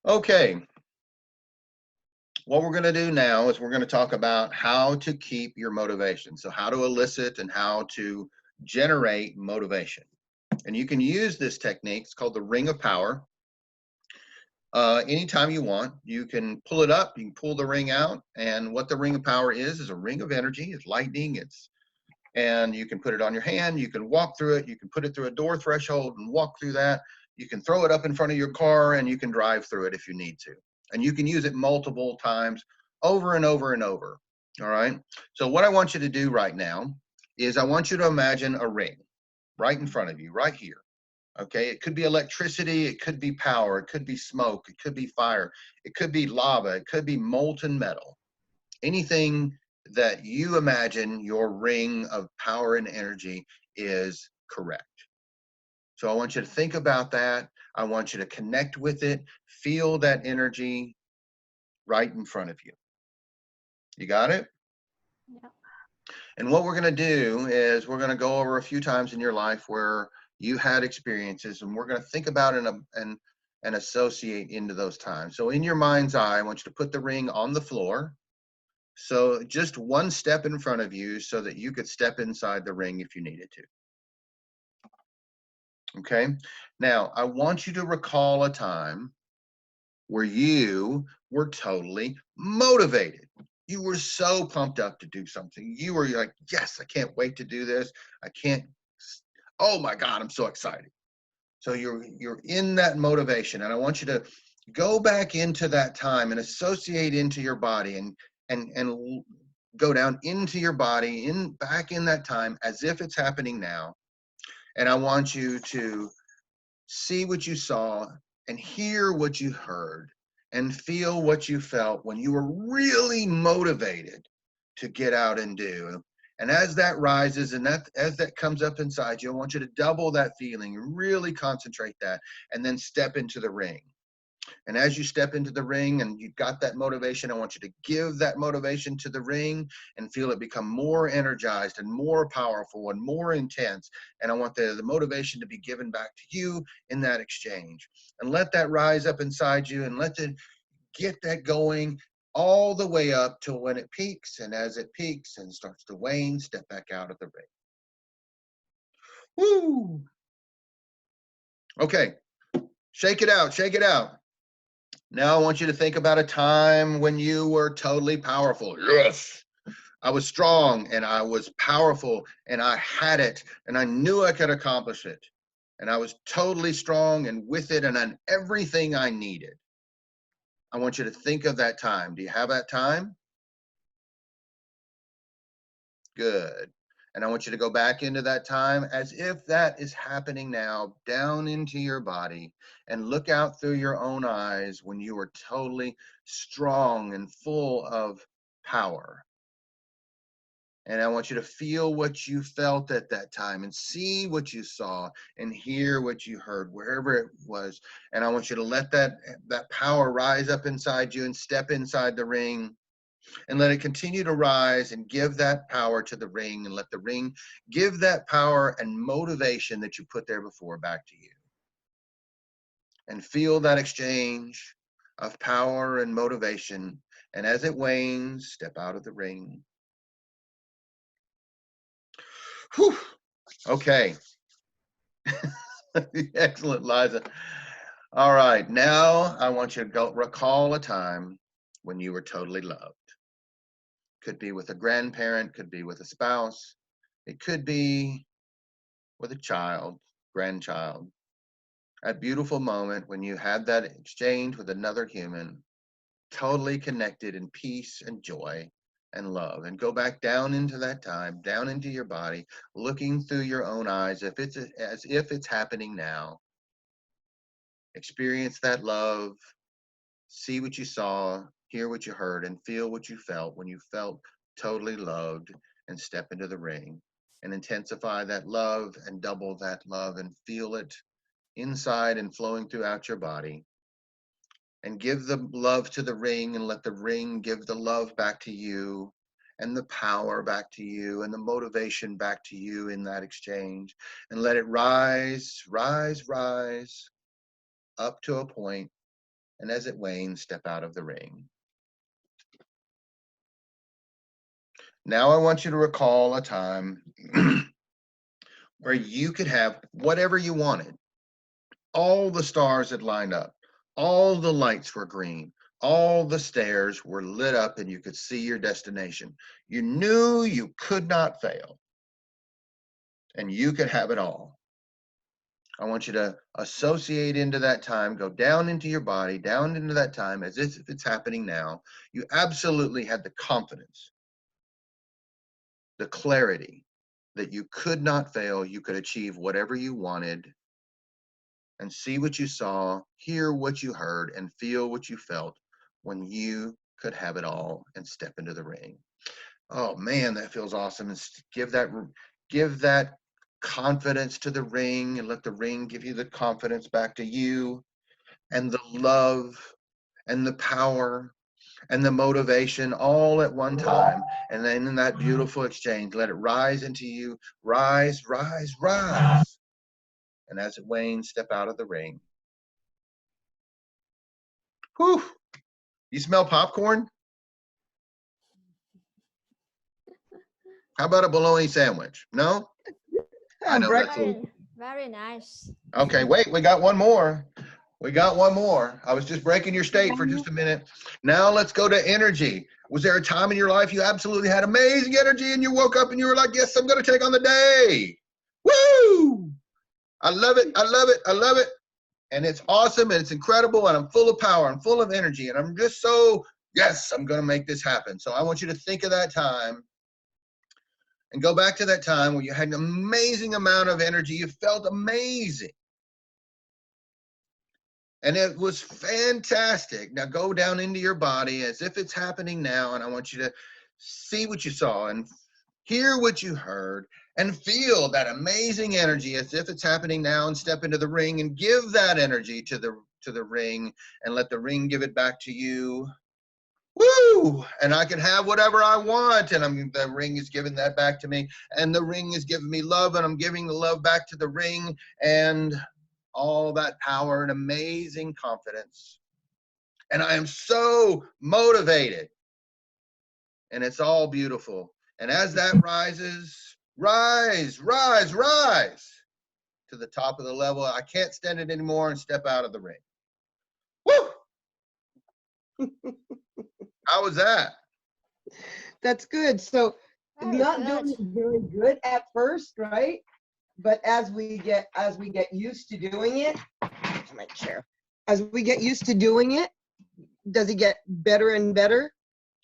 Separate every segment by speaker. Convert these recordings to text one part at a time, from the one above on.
Speaker 1: Okay, what we're going to do now is we're going to talk about how to keep your motivation. So, how to elicit and how to generate motivation. And you can use this technique. It's called the ring of power. Anytime you want, you can pull it up, you can pull the ring out. And what the ring of power is a ring of energy, it's lightning, and you can put it on your hand, you can walk through it, you can put it through a door threshold and walk through that. You can throw it up in front of your car and you can drive through it if you need to. And you can use it multiple times over and over and over. All right. So, what I want you to do right now is I want you to imagine a ring right in front of you, right here. Okay. It could be electricity, it could be power, it could be smoke, it could be fire, it could be lava, it could be molten metal. Anything that you imagine your ring of power and energy is correct. So I want you to think about that. I want you to connect with it, feel that energy right in front of you. You got it?
Speaker 2: Yeah.
Speaker 1: And what we're going to do is we're going to go over a few times in your life where you had experiences, and we're going to think about and associate into those times. So in your mind's eye, I want you to put the ring on the floor. So just one step in front of you so that you could step inside the ring if you needed to. Okay. Now, I want you to recall a time where you were totally motivated. You were so pumped up to do something. You were like, yes, I can't wait to do this. I can't, oh my God, I'm so excited. So you're in that motivation. And I want you to go back into that time and associate into your body and go down into your body in back in that time as if it's happening now. And I want you to see what you saw and hear what you heard and feel what you felt when you were really motivated to get out and do. And as that rises and that as that comes up inside you, I want you to double that feeling, really concentrate that, and then step into the ring. And as you step into the ring and you've got that motivation, I want you to give that motivation to the ring and feel it become more energized and more powerful and more intense. And I want the motivation to be given back to you in that exchange. And let that rise up inside you and let it get that going all the way up till when it peaks. And as it peaks and starts to wane, step back out of the ring. Woo! Okay, shake it out, shake it out. Now I want you to think about a time when you were totally powerful. Yes. I was strong and I was powerful and I had it and I knew I could accomplish it. And I was totally strong and with it and on everything I needed. I want you to think of that time. Do you have that time? Good. And I want you to go back into that time as if that is happening now, down into your body, and look out through your own eyes when you were totally strong and full of power. And I want you to feel what you felt at that time and see what you saw and hear what you heard, wherever it was. And I want you to let that power rise up inside you and step inside the ring and let it continue to rise and give that power to the ring and let the ring give that power and motivation that you put there before back to you. And feel that exchange of power and motivation. And as it wanes, step out of the ring. Whew. Okay. Excellent, Liza. All right. Now I want you to go recall a time when you were totally loved. Could be with a grandparent, could be with a spouse, it could be with a child, grandchild. A beautiful moment when you had that exchange with another human, totally connected in peace and joy and love. And go back down into that time, down into your body, looking through your own eyes if it's as if it's happening now. Experience that love, see what you saw, hear what you heard, and feel what you felt when you felt totally loved and step into the ring and intensify that love and double that love and feel it inside and flowing throughout your body. And give the love to the ring and let the ring give the love back to you and the power back to you and the motivation back to you in that exchange. And let it rise, rise, rise up to a point And as it wanes, step out of the ring. Now I want you to recall a time where you could have whatever you wanted. All the stars had lined up. All the lights were green. All the stairs were lit up and you could see your destination. You knew you could not fail and you could have it all. I want you to associate into that time, go down into your body, down into that time as if it's happening now. You absolutely had the confidence, the clarity that you could not fail. You could achieve whatever you wanted, and see what you saw, hear what you heard, and feel what you felt when you could have it all and step into the ring. Oh man, that feels awesome. And give that confidence to the ring and let the ring give you the confidence back to you, and the love and the power and the motivation all at one time. And then in that beautiful exchange, let it rise into you. Rise, rise, rise. And as it wanes, step out of the ring. Whew. You smell popcorn? How about a bologna sandwich? No? I know that's
Speaker 2: very nice.
Speaker 1: okay. Wait, we got one more. We got one more. I was just breaking your state for just a minute. Now let's go to energy. Was there a time in your life you absolutely had amazing energy and you woke up and you were like, yes, I'm going to take on the day? Woo! I love it. I love it. I love it. And it's awesome and it's incredible and I'm full of power. I'm full of energy and I'm just so, yes, I'm going to make this happen. So I want you to think of that time and go back to that time where you had an amazing amount of energy. You felt amazing. And it was fantastic. Now go down into your body as if it's happening now. And I want you to see what you saw and hear what you heard and feel that amazing energy as if it's happening now, and step into the ring and give that energy to the ring and let the ring give it back to you. Woo! And I can have whatever I want, and the ring is giving that back to me, and the ring is giving me love, and I'm giving the love back to the ring, and all that power and amazing confidence. And I am so motivated, and it's all beautiful. And as that rises, rise, rise, rise to the top of the level, I can't stand it anymore, and step out of the ring. Woo! How was that?
Speaker 3: That's good. So
Speaker 2: Very
Speaker 3: not
Speaker 2: good.
Speaker 3: doing it very good at first, right? But as we get used to doing it, my chair. As we get used to doing it, does it get better and better?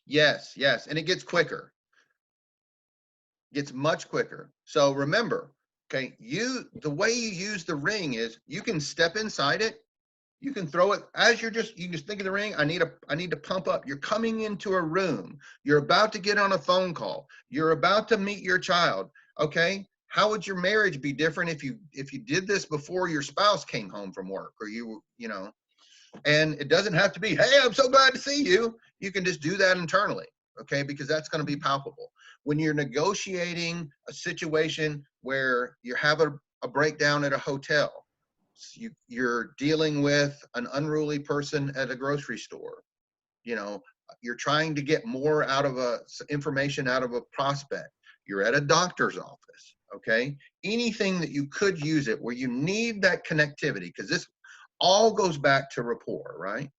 Speaker 1: Yes, yes, and it gets quicker. Gets much quicker. So remember, okay, the way you use the ring is you can step inside it. You can throw it as you can just think of the ring. I need to pump up. You're coming into a room. You're about to get on a phone call. You're about to meet your child. Okay. How would your marriage be different if you did this before your spouse came home from work, or you know, and it doesn't have to be, hey, I'm so glad to see you. You can just do that internally. Okay. Because that's going to be palpable. When you're negotiating a situation where you have a breakdown at a hotel, you're dealing with an unruly person at a grocery store, you know, you're trying to get more out of information out of a prospect, you're at a doctor's office, okay, anything that you could use it where you need that connectivity, because this all goes back to rapport, right?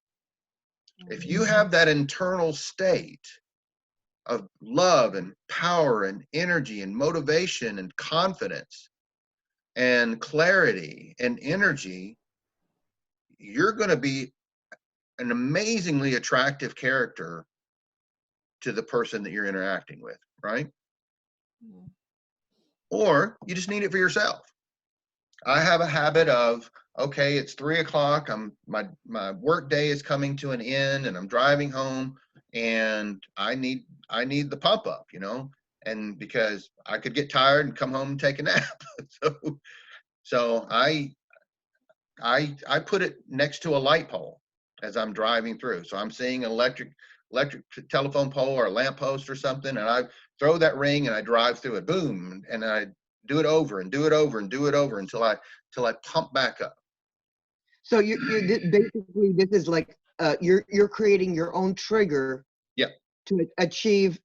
Speaker 1: If you have that internal state of love and power and energy and motivation and confidence and clarity and energy, you're going to be an amazingly attractive character to the person that you're interacting with, right? Or you just need it for yourself. I have a habit of, okay, it's 3:00. My work day is coming to an end, and I'm driving home, and I need the pump up, you know, and because I could get tired and come home and take a nap. so I put it next to a light pole as I'm driving through. So I'm seeing an electric telephone pole or a lamp post or something, and I throw that ring and I drive through it, boom, and I do it over and do it over and do it over until I pump back up.
Speaker 3: So you basically, this is like you're creating your own trigger.
Speaker 1: Yep.
Speaker 3: To achieve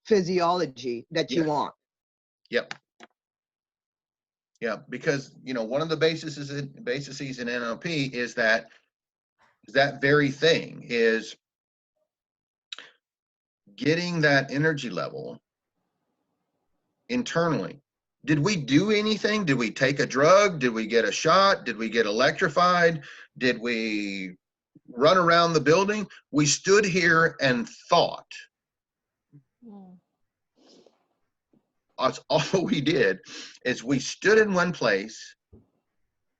Speaker 3: physiology that you
Speaker 1: Yes.
Speaker 3: want.
Speaker 1: Yep. Yeah, because one of the bases in NLP is that very thing is getting that energy level internally. Did we do anything? Did we take a drug? Did we get a shot? Did we get electrified? Did we run around the building? We stood here and thought.
Speaker 2: Mm.
Speaker 1: That's all we did, is we stood in one place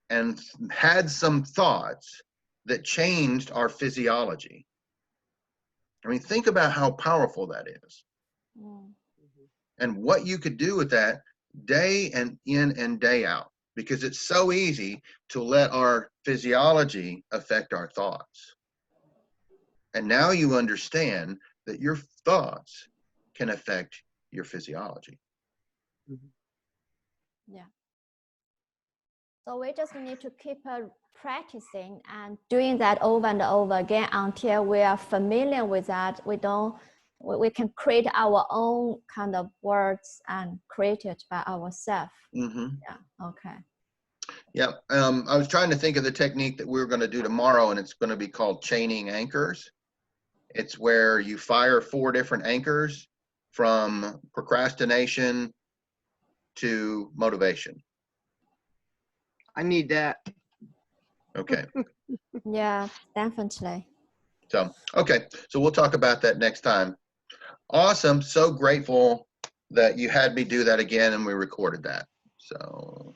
Speaker 1: and had some thoughts that changed our physiology. I mean, think about how powerful that is.
Speaker 2: Mm.
Speaker 1: And what you could do with that day and in and day out, because it's so easy to let our physiology affect our thoughts. And now you understand that your thoughts can affect your physiology.
Speaker 2: Yeah. So we just need to keep practicing and doing that over and over again until we are familiar with that. We can create our own kind of words and create it by ourselves.
Speaker 1: Mm-hmm.
Speaker 2: Yeah. Okay.
Speaker 1: Yeah. I was trying to think of the technique that we were going to do tomorrow, and it's going to be called chaining anchors. It's where you fire 4 different anchors from procrastination to motivation.
Speaker 3: I need that.
Speaker 1: Okay.
Speaker 2: Yeah, definitely.
Speaker 1: So, okay. So we'll talk about that next time. Awesome. So grateful that you had me do that again and we recorded that. So